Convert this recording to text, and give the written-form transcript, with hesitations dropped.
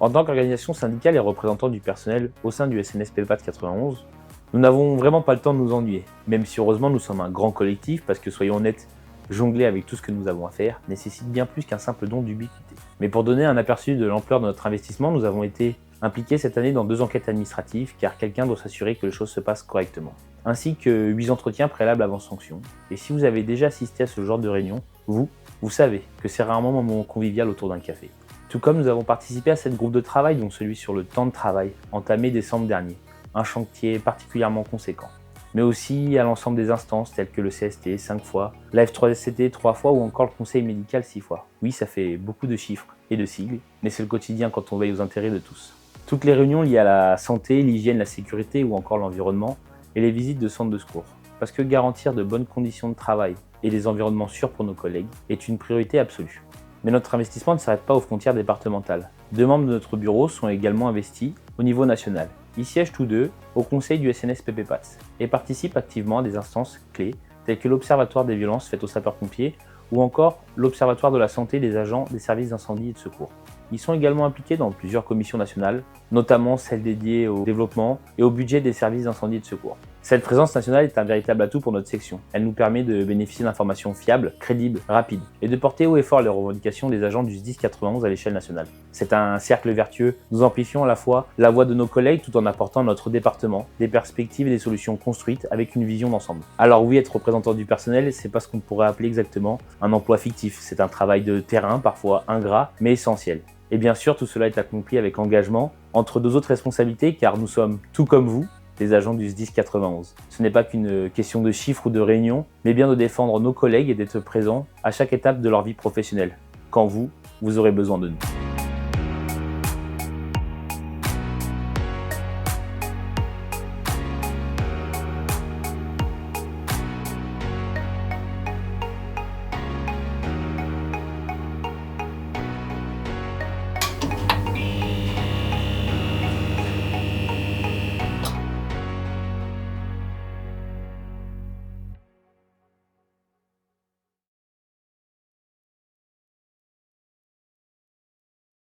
En tant qu'organisation syndicale et représentant du personnel au sein du SNSPPAT 91, nous n'avons vraiment pas le temps de nous ennuyer, même si heureusement nous sommes un grand collectif parce que soyons honnêtes, jongler avec tout ce que nous avons à faire nécessite bien plus qu'un simple don d'ubiquité. Mais pour donner un aperçu de l'ampleur de notre investissement, nous avons été impliqués cette année dans 2 enquêtes administratives car quelqu'un doit s'assurer que les choses se passent correctement, ainsi que 8 entretiens préalables avant sanction. Et si vous avez déjà assisté à ce genre de réunion, vous savez que c'est rarement un moment convivial autour d'un café. Tout comme nous avons participé à 7 groupes de travail, dont celui sur le temps de travail, entamé décembre dernier, un chantier particulièrement conséquent. Mais aussi à l'ensemble des instances telles que le CST 5 fois, la F3SCT 3 fois ou encore le conseil médical 6 fois. Oui, ça fait beaucoup de chiffres et de sigles, mais c'est le quotidien quand on veille aux intérêts de tous. Toutes les réunions liées à la santé, l'hygiène, la sécurité ou encore l'environnement et les visites de centres de secours. Parce que garantir de bonnes conditions de travail et des environnements sûrs pour nos collègues est une priorité absolue. Mais notre investissement ne s'arrête pas aux frontières départementales. 2 membres de notre bureau sont également investis au niveau national. Ils siègent tous 2 au conseil du SNSPPPAT et participent activement à des instances clés telles que l'Observatoire des violences faites aux sapeurs-pompiers ou encore l'Observatoire de la santé des agents des services d'incendie et de secours. Ils sont également impliqués dans plusieurs commissions nationales, notamment celles dédiées au développement et au budget des services d'incendie et de secours. Cette présence nationale est un véritable atout pour notre section. Elle nous permet de bénéficier d'informations fiables, crédibles, rapides et de porter haut et fort les revendications des agents du SDIS 91 à l'échelle nationale. C'est un cercle vertueux. Nous amplifions à la fois la voix de nos collègues tout en apportant à notre département des perspectives et des solutions construites avec une vision d'ensemble. Alors oui, être représentant du personnel, c'est pas ce qu'on pourrait appeler exactement un emploi fictif. C'est un travail de terrain, parfois ingrat, mais essentiel. Et bien sûr, tout cela est accompli avec engagement, entre 2 autres responsabilités, car nous sommes, tout comme vous, des agents du SDIS 91. Ce n'est pas qu'une question de chiffres ou de réunions, mais bien de défendre nos collègues et d'être présents à chaque étape de leur vie professionnelle, quand vous aurez besoin de nous.